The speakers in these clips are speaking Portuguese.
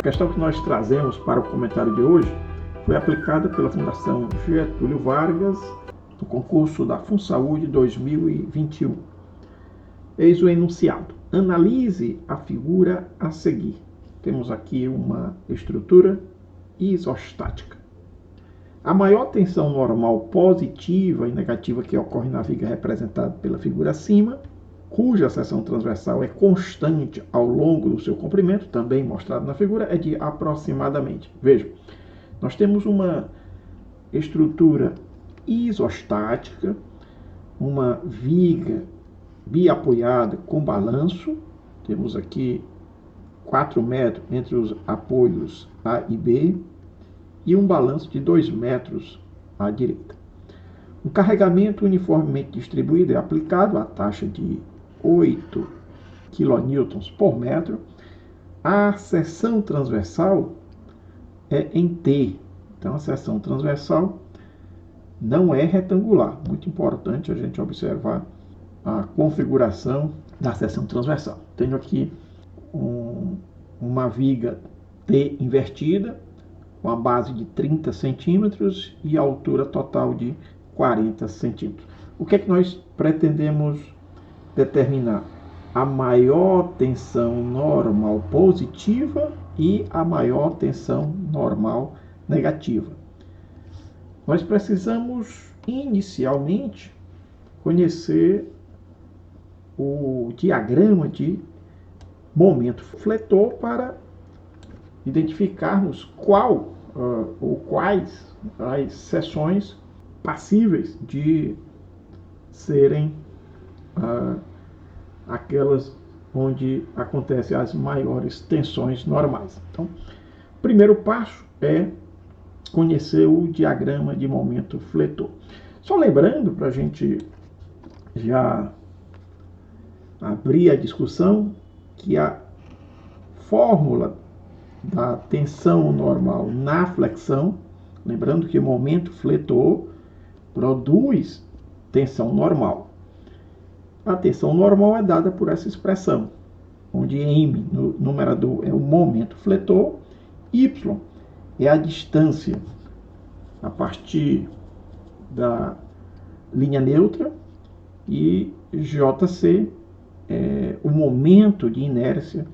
questão que nós trazemos para o comentário de hoje foi aplicada pela Fundação Getúlio Vargas no concurso da FunSaúde 2021. Eis o enunciado. Analise a figura a seguir. Temos aqui uma estrutura isostática. A maior tensão normal positiva e negativa que ocorre na viga representada pela figura acima, cuja seção transversal é constante ao longo do seu comprimento, também mostrado na figura, é de aproximadamente. Vejam, nós temos uma estrutura isostática, uma viga biapoiada com balanço. Temos aqui 4 metros entre os apoios A e B e um balanço de 2 metros à direita. Um carregamento uniformemente distribuído é aplicado à taxa de 8 kN por metro. A seção transversal é em T. Então, a seção transversal não é retangular. Muito importante a gente observar a configuração da seção transversal. Tenho aqui uma viga T invertida, com a base de 30 centímetros e a altura total de 40 centímetros. O que é que nós pretendemos determinar? A maior tensão normal positiva e a maior tensão normal negativa. Nós precisamos, inicialmente, conhecer o diagrama de momento fletor para identificarmos quais as seções passíveis de serem aquelas onde acontecem as maiores tensões normais. Então, o primeiro passo é conhecer o diagrama de momento fletor. Só lembrando, para a gente já abrir a discussão, que a fórmula da tensão normal na flexão, lembrando que o momento fletor produz tensão normal. A tensão normal é dada por essa expressão, onde M no numerador é o momento fletor, Y é a distância a partir da linha neutra e JC é o momento de inércia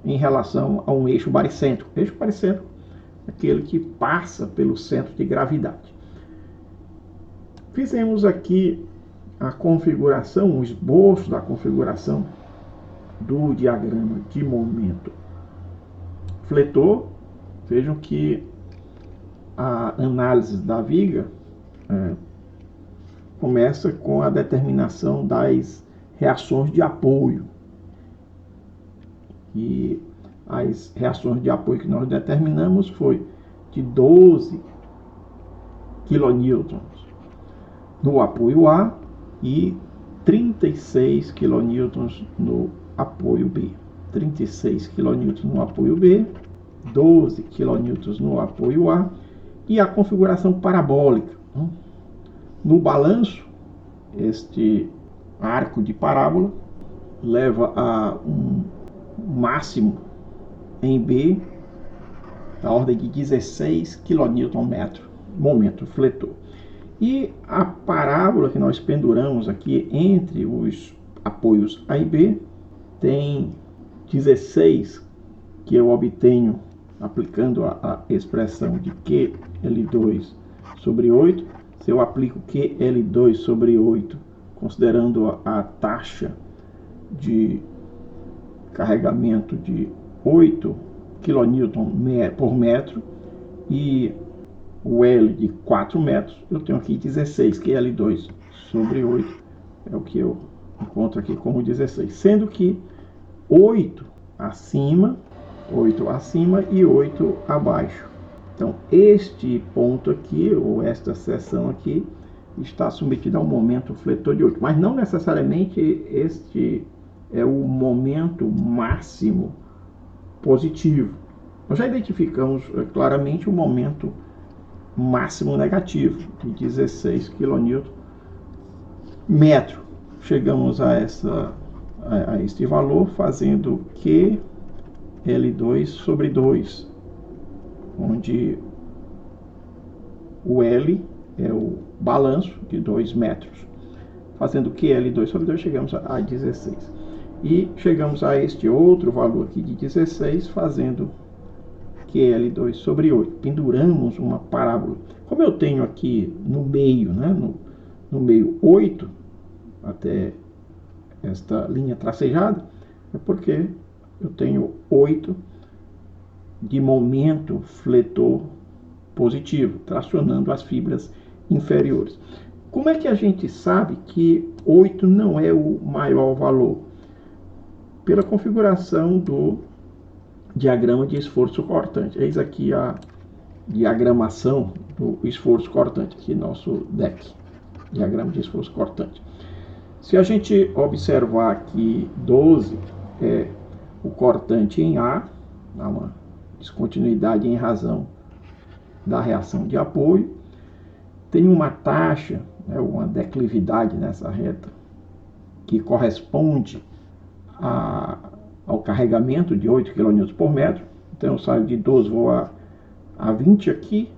em relação a um eixo baricêntrico. Eixo baricêntrico é aquele que passa pelo centro de gravidade. Fizemos aqui a configuração, um esboço da configuração do diagrama de momento fletor. Vejam que a análise da viga começa com a determinação das reações de apoio. E as reações de apoio que nós determinamos foi de 12 kN no apoio A e 36 kN no apoio B. 36 kN no apoio B, 12 kN no apoio A e a configuração parabólica. No balanço, este arco de parábola leva a um máximo em B da ordem de 16 kN momento fletor. E a parábola que nós penduramos aqui entre os apoios A e B tem 16, que eu obtenho aplicando a expressão de QL2 sobre 8. Se eu aplico QL2 sobre 8, considerando a taxa de carregamento de 8 kN por metro e o L de 4 metros, eu tenho aqui 16, que L2 sobre 8 é o que eu encontro aqui como 16, sendo que 8 acima e 8 abaixo. Então, este ponto aqui, ou esta seção aqui, está submetida ao momento fletor de 8, mas não necessariamente este é o momento máximo positivo. Nós já identificamos claramente o momento máximo negativo, de 16 kN metro. Chegamos a este valor fazendo Q L2 sobre 2, onde o L é o balanço de 2 metros. Fazendo QL2 sobre 2, chegamos a 16. E chegamos a este outro valor aqui de 16, fazendo QL2 sobre 8. Penduramos uma parábola. Como eu tenho aqui no meio, né, no meio 8, até esta linha tracejada, é porque eu tenho 8 de momento fletor positivo, tracionando as fibras inferiores. Como é que a gente sabe que 8 não é o maior valor? Pela configuração do diagrama de esforço cortante. Eis aqui a diagramação do esforço cortante, aqui nosso DEC, diagrama de esforço cortante. Se a gente observar que 12 é o cortante em A, dá uma descontinuidade em razão da reação de apoio, tem uma taxa, né, uma declividade nessa reta, que corresponde ao carregamento de 8 kN por metro. Então eu saio de 12, vou a 20 aqui,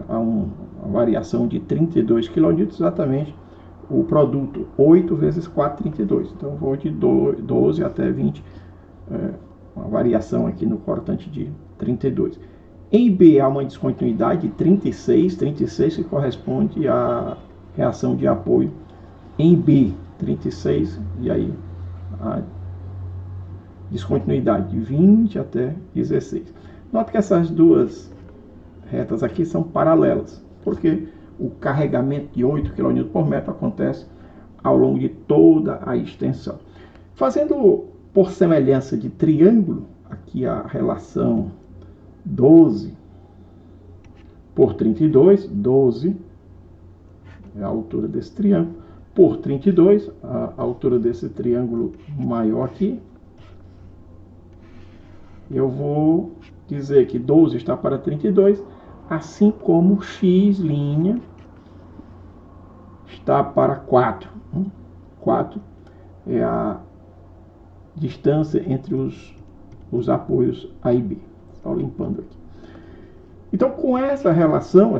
a uma variação de 32 kN, exatamente o produto 8 vezes 4, 32. Então eu vou de 12 até 20, uma variação aqui no cortante de 32. Em B há uma descontinuidade de 36 que corresponde à reação de apoio em B, 36, e aí a descontinuidade de 20 até 16. Note que essas duas retas aqui são paralelas, porque o carregamento de 8 kN por metro acontece ao longo de toda a extensão. Fazendo por semelhança de triângulo, aqui a relação 12 por 32, 12 é a altura desse triângulo, por 32, a altura desse triângulo maior aqui. Eu vou dizer que 12 está para 32, assim como x' está para 4. 4 é a distância entre os apoios A e B. Só limpando aqui. Então, com essa relação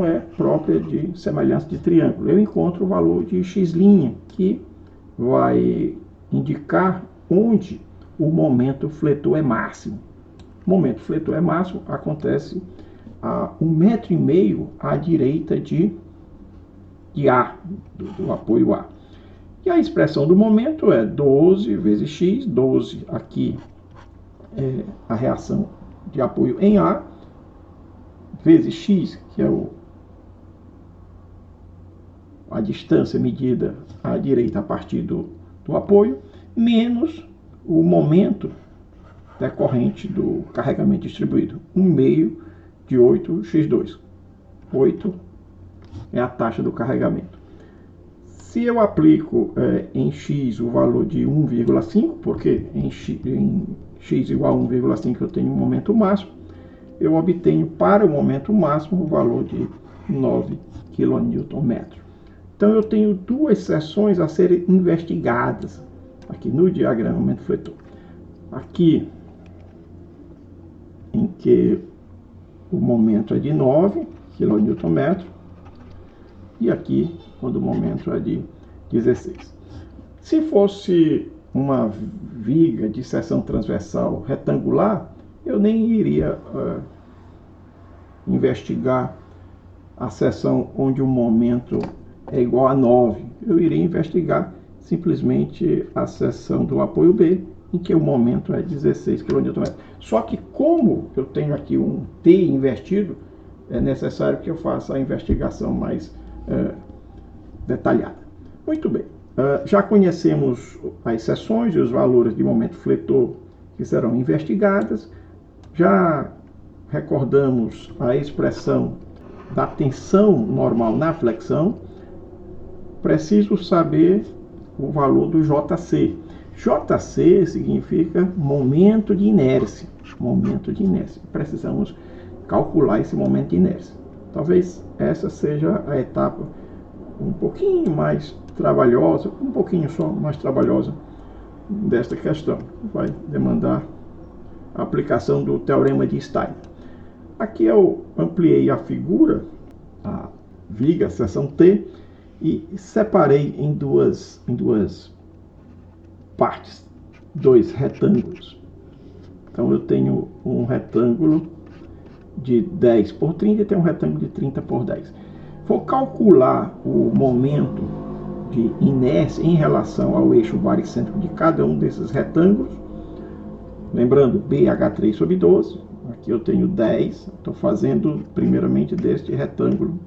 é própria de semelhança de triângulo. Eu encontro o valor de x', que vai indicar onde o momento fletor é máximo. O momento fletor é máximo acontece a 1,5 m à direita de A, do apoio A. E a expressão do momento é 12 vezes x, 12 aqui é a reação de apoio em A, vezes x, que é a distância medida à direita a partir do apoio, menos o momento decorrente do carregamento distribuído, 1/2 de 8x2. 8 é a taxa do carregamento. Se eu aplico em x o valor de 1,5, porque em x igual a 1,5 eu tenho um momento máximo, eu obtenho para o momento máximo o valor de 9 kN/m. Então eu tenho duas seções a serem investigadas aqui no diagrama momento fletor. Aqui, em que o momento é de 9 kN/m, e aqui, quando o momento é de 16. Se fosse uma viga de seção transversal retangular, eu nem iria investigar a seção onde o momento é igual a 9. Eu iria investigar simplesmente a seção do apoio B, em que o momento é 16 kN/m. Só que como eu tenho aqui um T invertido, é necessário que eu faça a investigação mais detalhada. Muito bem, já conhecemos as seções e os valores de momento fletor que serão investigadas, já recordamos a expressão da tensão normal na flexão. Preciso saber o valor do JC. JC significa momento de inércia. Momento de inércia. Precisamos calcular esse momento de inércia. Talvez essa seja a etapa um pouquinho mais trabalhosa, um pouquinho só mais trabalhosa desta questão. Vai demandar a aplicação do Teorema de Steiner. Aqui eu ampliei a figura, a viga, seção T, e separei em duas partes, dois retângulos. Então eu tenho um retângulo de 10 por 30 e tenho um retângulo de 30 por 10. Vou calcular o momento de inércia em relação ao eixo baricêntrico de cada um desses retângulos. Lembrando, BH3 sobre 12. Aqui eu tenho 10. Estou fazendo primeiramente deste retângulo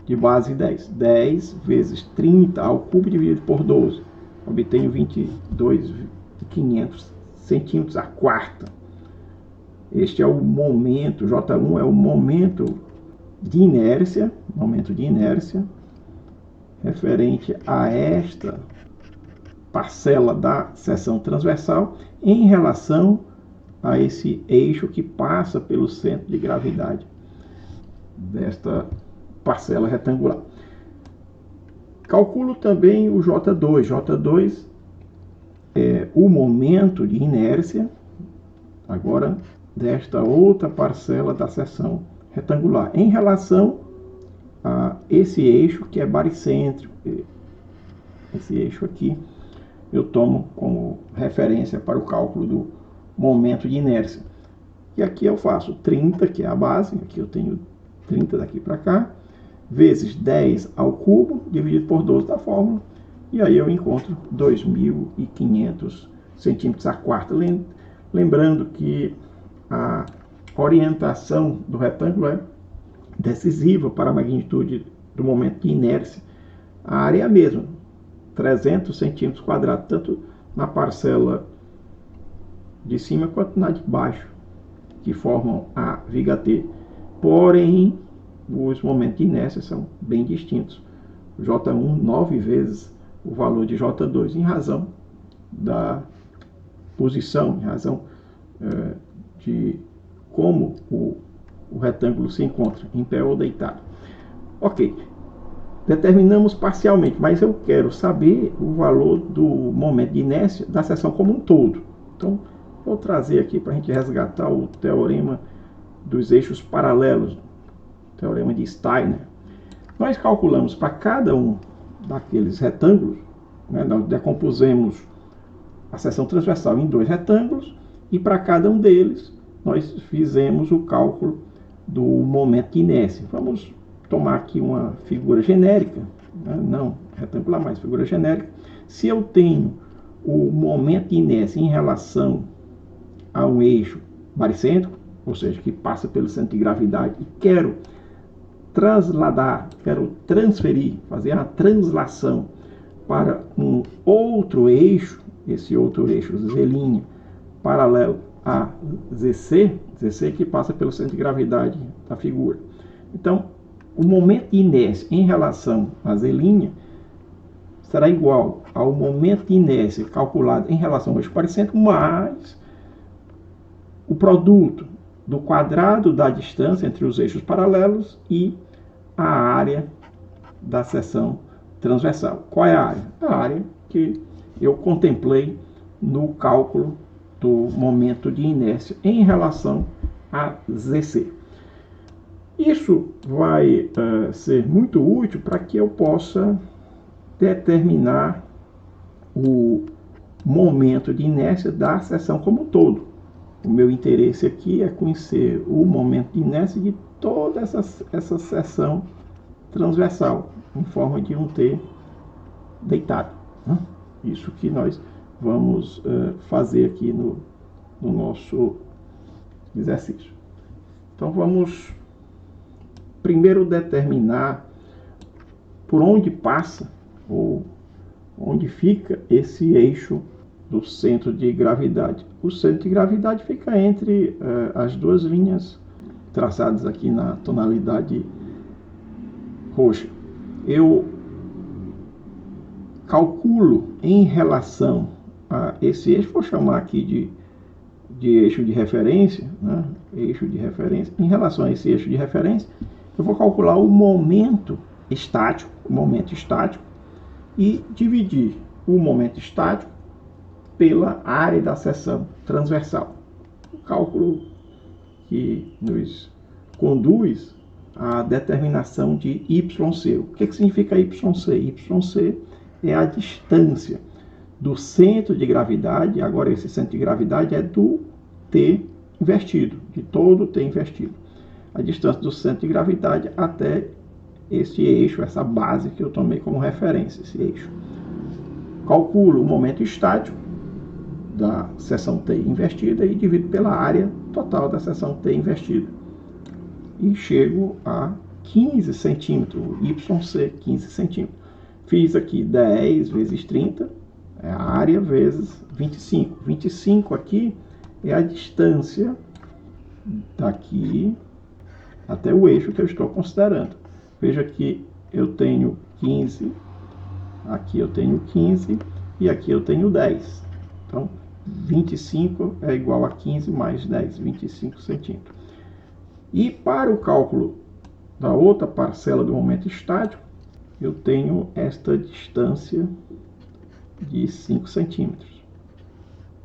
de base 10. 10 vezes 30 ao cubo dividido por 12. Obtenho 22.500 centímetros a quarta. Este é o momento, J1 é o momento de inércia, referente a esta parcela da seção transversal em relação a esse eixo que passa pelo centro de gravidade desta parcela retangular. Calculo também o J2. J2 é o momento de inércia, agora, desta outra parcela da seção retangular, em relação a esse eixo que é baricêntrico. Esse eixo aqui eu tomo como referência para o cálculo do momento de inércia. E aqui eu faço 30, que é a base, aqui eu tenho 30 daqui para cá, vezes 10 ao cubo, dividido por 12 da fórmula, e aí eu encontro 2.500 centímetros a quarta. Lembrando que a orientação do retângulo é decisiva para a magnitude do momento de inércia. A área é a mesma, 300 centímetros quadrados, tanto na parcela de cima quanto na de baixo, que formam a viga T. Porém, os momentos de inércia são bem distintos. J1, 9 vezes o valor de J2, em razão da posição, em razão de como o retângulo se encontra, em pé ou deitado. Ok, determinamos parcialmente, mas eu quero saber o valor do momento de inércia da seção como um todo. Então, vou trazer aqui para a gente resgatar o teorema dos eixos paralelos, teorema de Steiner. Nós calculamos para cada um daqueles retângulos, né, nós decompusemos a seção transversal em dois retângulos, e para cada um deles nós fizemos o cálculo do momento de inércia. Vamos tomar aqui uma figura genérica, né, não retangular, mas figura genérica. Se eu tenho o momento de inércia em relação a um eixo baricêntrico, ou seja, que passa pelo centro de gravidade, e quero transferir, fazer a translação para um outro eixo, esse outro eixo Z', paralelo a ZC que passa pelo centro de gravidade da figura. Então, o momento de inércia em relação a Z' será igual ao momento de inércia calculado em relação ao eixo baricêntrico, mais o produto do quadrado da distância entre os eixos paralelos e a área da seção transversal. Qual é a área? A área que eu contemplei no cálculo do momento de inércia em relação a ZC. Isso vai ser muito útil para que eu possa determinar o momento de inércia da seção como um todo. O meu interesse aqui é conhecer o momento de inércia de toda essa seção transversal, em forma de um T deitado, né? Isso que nós vamos fazer aqui no nosso exercício. Então vamos primeiro determinar por onde passa ou onde fica esse eixo do centro de gravidade. O centro de gravidade fica entre as duas linhas traçadas aqui na tonalidade roxa. Eu calculo em relação a esse eixo, vou chamar aqui de eixo de referência, né? Eixo de referência. Em relação a esse eixo de referência, eu vou calcular o momento estático, e dividir o momento estático pela área da seção transversal. um cálculo que nos conduz à determinação de YC. O que significa YC? YC é a distância do centro de gravidade, agora esse centro de gravidade é do T invertido, de todo T invertido. A distância do centro de gravidade até esse eixo, essa base que eu tomei como referência, esse eixo. Calculo o momento estático da seção T invertida e divido pela área total da seção T invertida. E chego a 15 centímetros, YC, 15 centímetros. Fiz aqui 10 vezes 30, é a área vezes 25. 25 aqui é a distância daqui até o eixo que eu estou considerando. Veja que eu tenho 15, aqui eu tenho 15 e aqui eu tenho 10. Então, 25 é igual a 15 mais 10, 25 centímetros. E para o cálculo da outra parcela do momento estático, eu tenho esta distância de 5 centímetros.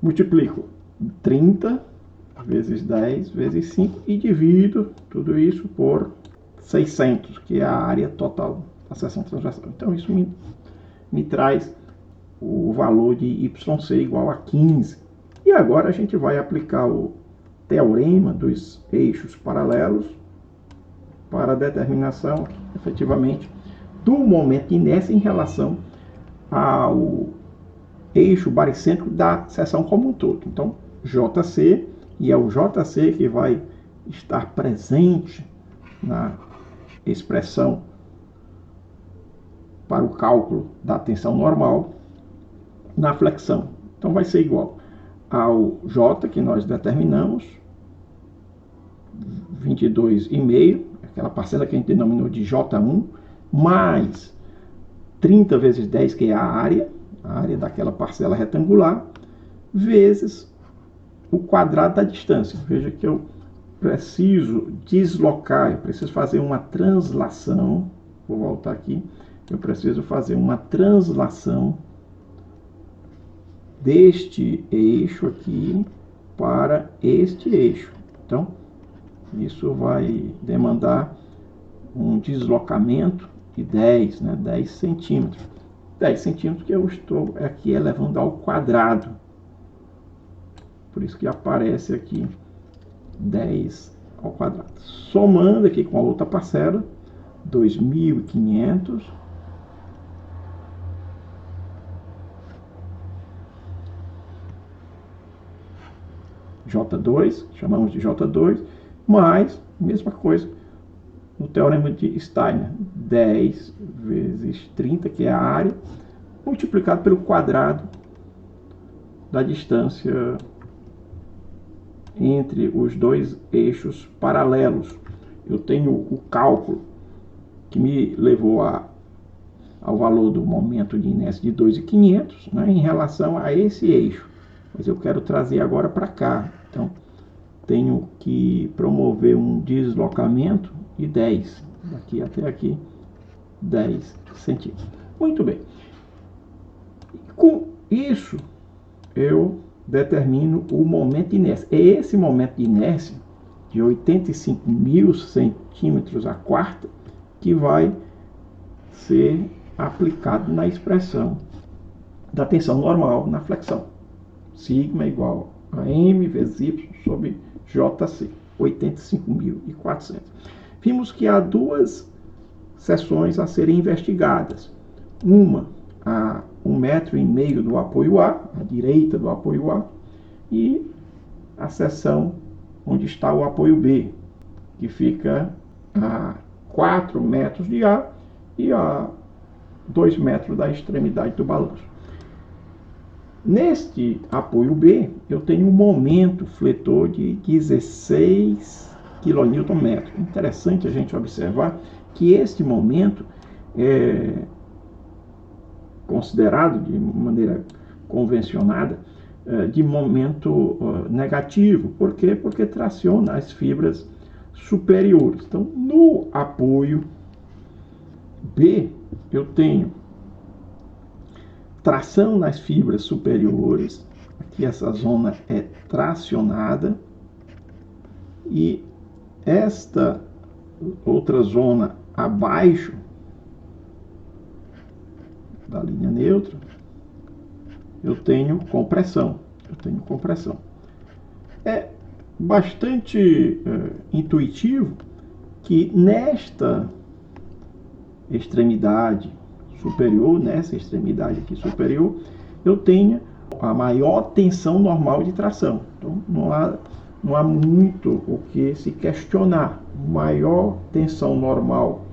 Multiplico 30 vezes 10 vezes 5 e divido tudo isso por 600, que é a área total da seção transversal. Então, isso me traz o valor de YC igual a 15. E agora a gente vai aplicar o teorema dos eixos paralelos para a determinação, efetivamente, do momento de inércia em relação ao eixo baricêntrico da seção como um todo. Então, JC, e é o JC que vai estar presente na expressão para o cálculo da tensão normal na flexão. Então, vai ser igual ao J, que nós determinamos, 22,5, aquela parcela que a gente denominou de J1, mais 30 vezes 10, que é a área daquela parcela retangular, vezes o quadrado da distância. Veja que eu preciso deslocar, eu preciso fazer uma translação, vou voltar aqui, eu preciso fazer uma translação deste eixo aqui para este eixo. Então, isso vai demandar um deslocamento de 10 centímetros. 10 centímetros que eu estou aqui elevando ao quadrado. Por isso que aparece aqui 10 ao quadrado. Somando aqui com a outra parcela, 2.500. J2, chamamos de J2, mais, mesma coisa, no teorema de Steiner, 10 vezes 30, que é a área, multiplicado pelo quadrado da distância entre os dois eixos paralelos. Eu tenho o cálculo que me levou ao valor do momento de inércia de 2.500, em relação a esse eixo. Mas eu quero trazer agora para cá. Então, tenho que promover um deslocamento de 10, daqui até aqui, 10 centímetros. Muito bem. Com isso, eu determino o momento de inércia. É esse momento de inércia, de 85.000 centímetros a quarta, que vai ser aplicado na expressão da tensão normal na flexão. Sigma é igual a M vezes Y sobre JC, 85.400. Vimos que há duas seções a serem investigadas. Uma a 1,5 m do apoio A, à direita do apoio A, e a seção onde está o apoio B, que fica a 4 metros de A e a 2 metros da extremidade do balanço. Neste apoio B, eu tenho um momento fletor de 16 kN. Interessante a gente observar que este momento é considerado de maneira convencionada de momento negativo. Por quê? Porque traciona as fibras superiores. Então, no apoio B, eu tenho tração nas fibras superiores. Aqui essa zona é tracionada, E esta outra zona abaixo da linha neutra, eu tenho compressão. É bastante intuitivo que nesta extremidade superior, eu tenha a maior tensão normal de tração. Então não há muito o que se questionar. Maior tensão normal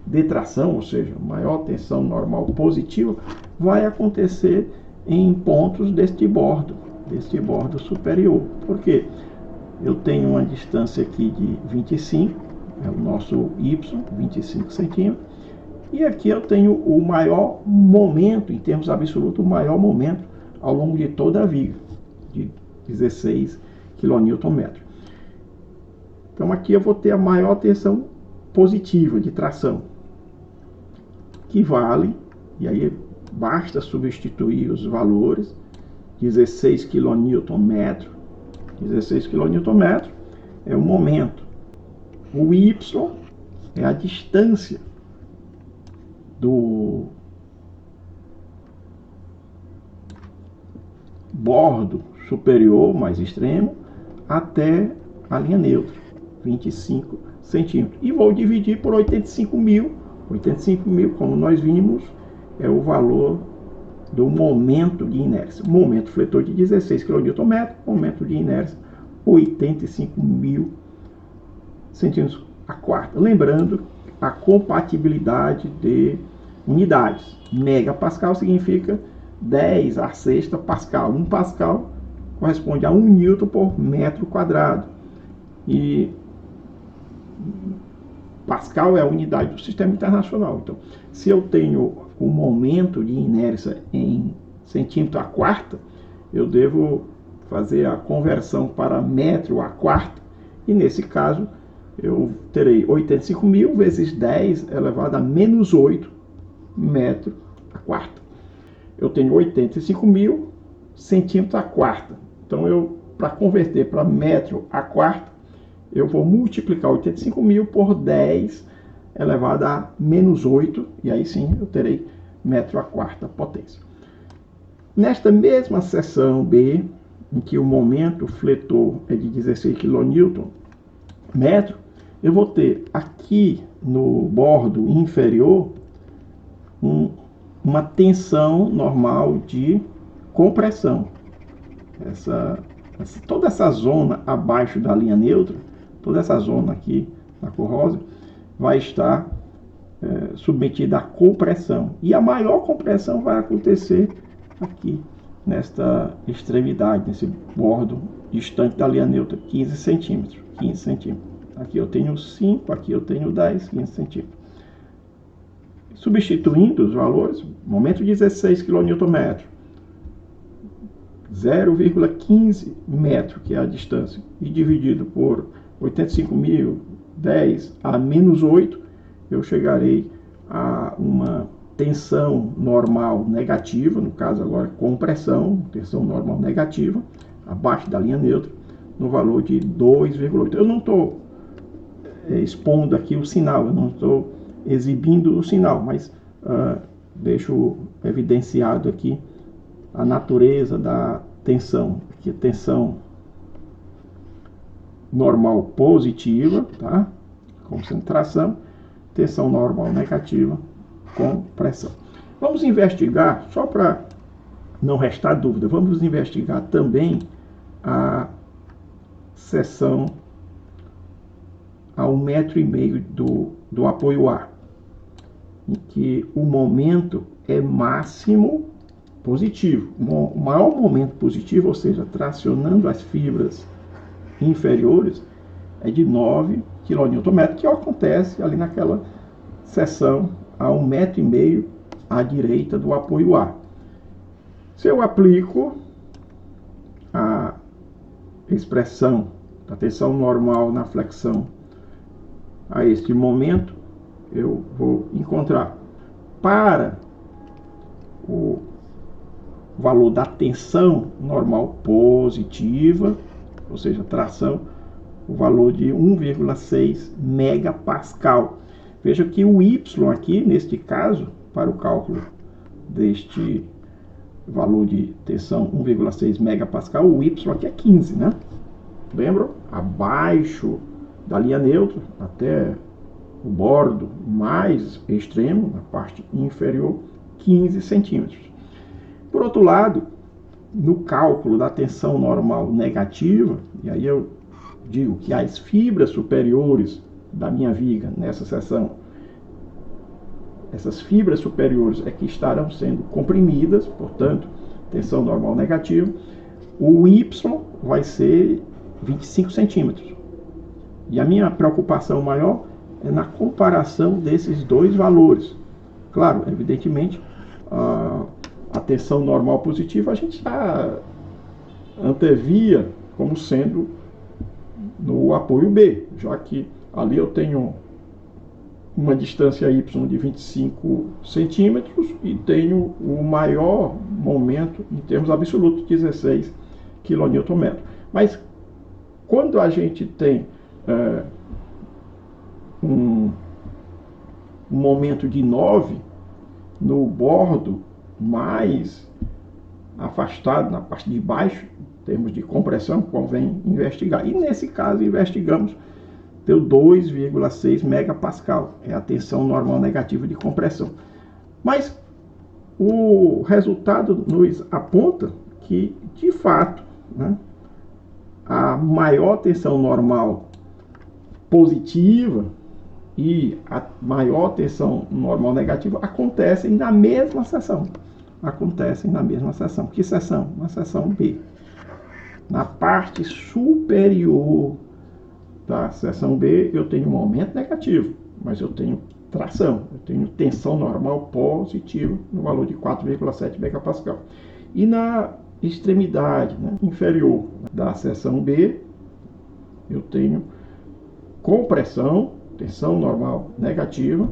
de tração, ou seja, maior tensão normal positiva, vai acontecer em pontos deste bordo superior. Por quê? Eu tenho uma distância aqui de 25, é o nosso Y, 25 centímetros, e aqui eu tenho o maior momento, em termos absolutos, o maior momento ao longo de toda a viga, de 16 kN. Então aqui eu vou ter a maior tensão positiva de tração, que vale, e aí basta substituir os valores, 16 kN, 16 kN é o momento. O Y é a distância do bordo superior mais extremo até a linha neutra, 25 centímetros. E vou dividir por 85 mil. 85 mil, como nós vimos, é o valor do momento de inércia. Momento fletor de 16 kN, momento de inércia 85 mil centímetros a quarta. Lembrando a compatibilidade de unidades. Megapascal significa 10 a sexta pascal. 1 pascal corresponde a 1 newton por metro quadrado. E pascal é a unidade do sistema internacional. Então, se eu tenho o momento de inércia em centímetro a quarta, eu devo fazer a conversão para metro a quarta, e nesse caso eu terei 85 mil vezes 10 elevado a menos 8 metro a quarta. Eu tenho 85 mil centímetros a quarta. Então, para converter para metro a quarta, eu vou multiplicar 85 mil por 10 elevado a menos 8, e aí sim eu terei metro a quarta potência. Nesta mesma seção B, em que o momento fletor é de 16 kN metro, eu vou ter aqui no bordo inferior uma tensão normal de compressão. Toda essa zona abaixo da linha neutra, toda essa zona aqui na cor rosa, vai estar submetida à compressão. E a maior compressão vai acontecer aqui, nesta extremidade, nesse bordo distante da linha neutra, 15 centímetros. Aqui eu tenho 5, aqui eu tenho 10, 15 centímetros. Substituindo os valores, momento 16 kN, 0,15 metro, que é a distância, e dividido por 85 mil, 10 a menos 8, eu chegarei a uma tensão normal negativa, no caso agora compressão, tensão normal negativa, abaixo da linha neutra, no valor de 2,8. Eu não estou expondo aqui o sinal, eu não estou exibindo o sinal, mas deixo evidenciado aqui a natureza da tensão. Aqui a tensão normal positiva, tá? Concentração, tensão normal negativa, compressão. Vamos investigar, só para não restar dúvida, vamos investigar também a seção a 1,5 metro do apoio A, em que o momento é máximo positivo. O maior momento positivo, ou seja, tracionando as fibras inferiores, é de 9 kN, que acontece ali naquela seção a 1,5 metro à direita do apoio A. Se eu aplico a expressão da tensão normal na flexão a este momento, eu vou encontrar para o valor da tensão normal positiva, ou seja, tração, o valor de 1,6 megapascal. Veja que o Y aqui, neste caso, para o cálculo deste valor de tensão 1,6 megapascal, o Y aqui é 15, né? Lembram? Abaixo da linha neutra, até o bordo mais extremo, na parte inferior, 15 centímetros. Por outro lado, no cálculo da tensão normal negativa, e aí eu digo que as fibras superiores da minha viga nessa seção, essas fibras superiores é que estarão sendo comprimidas, portanto, tensão normal negativa, o Y vai ser 25 centímetros. E a minha preocupação maior é na comparação desses dois valores. Claro, evidentemente, a tensão normal positiva a gente já antevia como sendo no apoio B, já que ali eu tenho uma distância Y de 25 centímetros e tenho o maior momento em termos absolutos, 16 kN. Mas quando a gente tem um momento de 9 no bordo mais afastado, na parte de baixo, em termos de compressão, convém investigar. E nesse caso, investigamos, deu 2,6 megapascal, é a tensão normal negativa de compressão. Mas o resultado nos aponta que, de fato, né, a maior tensão normal positiva e a maior tensão normal negativa acontecem na mesma seção. Que seção? Na seção B. Na parte superior da seção B, eu tenho um momento negativo, mas eu tenho tração, eu tenho tensão normal positiva no valor de 4,7 megapascal. E na extremidade, né, inferior da seção B, eu tenho compressão, tensão normal negativa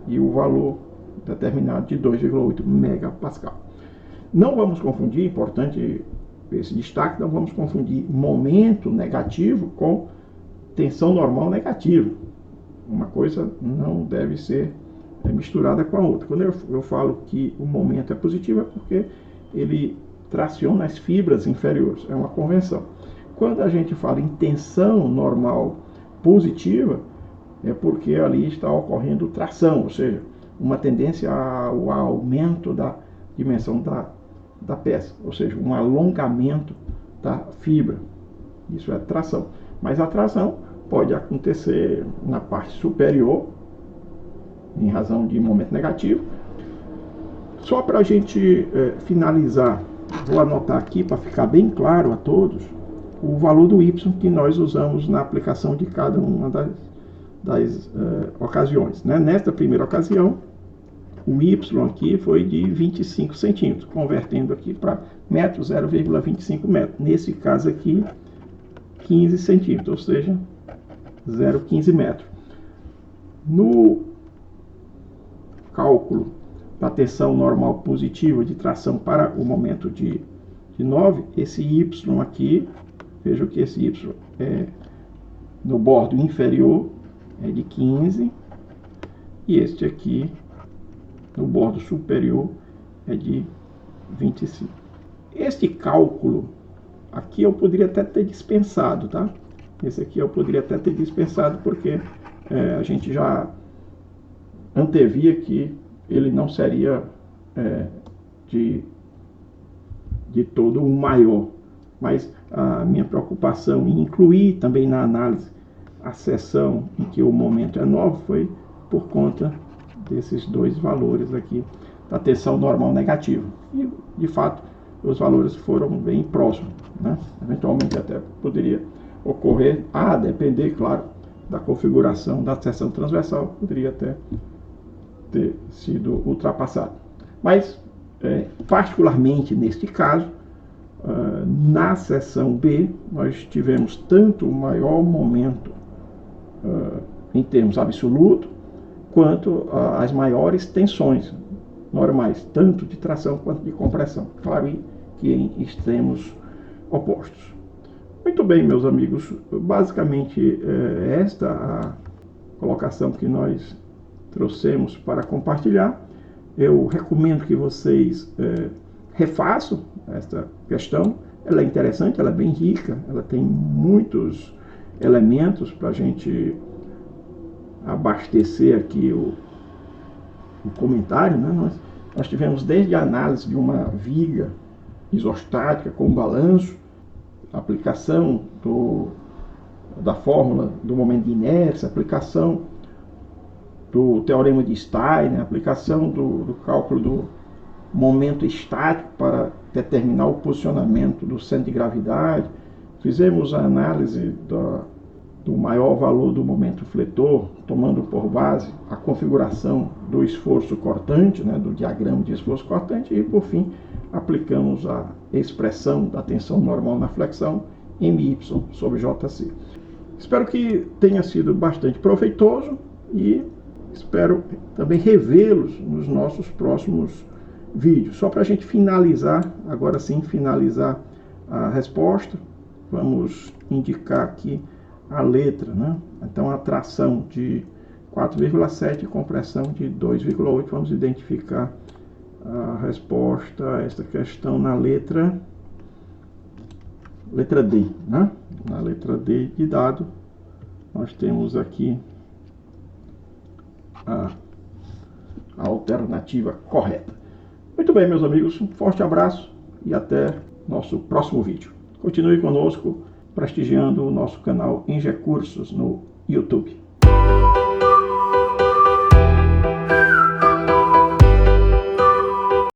e o valor determinado de 2,8 megapascal. Não vamos confundir, importante esse destaque, não vamos confundir momento negativo com tensão normal negativa. Uma coisa não deve ser misturada com a outra. Quando eu falo que o momento é positivo, é porque ele traciona as fibras inferiores, é uma convenção. Quando a gente fala em tensão normal positiva, é porque ali está ocorrendo tração, ou seja, uma tendência ao aumento da dimensão da peça, ou seja, um alongamento da fibra. Isso é tração. Mas a tração pode acontecer na parte superior, em razão de momento negativo. Só para a gente finalizar, vou anotar aqui para ficar bem claro a todos o valor do Y que nós usamos na aplicação de cada uma das ocasiões, né? Nesta primeira ocasião, o Y aqui foi de 25 centímetros, convertendo aqui para metro, 0,25 metros. Nesse caso aqui, 15 centímetros, ou seja, 0,15 metros. No cálculo da tensão normal positiva de tração para o momento de 9, esse Y aqui, veja que esse Y é no bordo inferior é de 15 e este aqui no bordo superior é de 25. Este cálculo aqui eu poderia até ter dispensado, tá? Esse aqui eu poderia até ter dispensado porque a gente já antevia que ele não seria de todo o maior. Mas a minha preocupação em incluir também na análise a seção em que o momento é 9 foi por conta desses dois valores aqui da tensão normal negativa. E, de fato, os valores foram bem próximos, né? Eventualmente até poderia ocorrer, a depender, claro, da configuração da seção transversal, poderia até ter sido ultrapassado. Mas, particularmente neste caso, na seção B, nós tivemos tanto o maior momento em termos absolutos, quanto as maiores tensões normais, tanto de tração quanto de compressão, claro que em extremos opostos. Muito bem, meus amigos, basicamente esta a colocação que nós trouxemos para compartilhar. Eu recomendo que vocês refaçam esta questão. Ela é interessante, ela é bem rica, ela tem muitos elementos para a gente abastecer aqui o comentário, né? Nós tivemos desde a análise de uma viga isostática com balanço, a aplicação da fórmula do momento de inércia, aplicação do teorema de Steiner, aplicação do cálculo do momento estático para determinar o posicionamento do centro de gravidade. Fizemos a análise do maior valor do momento fletor, tomando por base a configuração do esforço cortante, né, do diagrama de esforço cortante, e por fim aplicamos a expressão da tensão normal na flexão MY sobre JC. Espero que tenha sido bastante proveitoso e espero também revê-los nos nossos próximos vídeos. Só para a gente finalizar, agora sim, finalizar a resposta, vamos indicar aqui a letra, né? Então, a tração de 4,7 e compressão de 2,8. Vamos identificar a resposta a esta questão na letra D, né? Na letra D de dado, nós temos aqui a alternativa correta. Muito bem, meus amigos, um forte abraço e até nosso próximo vídeo. Continue conosco prestigiando o nosso canal Ingecursos no YouTube.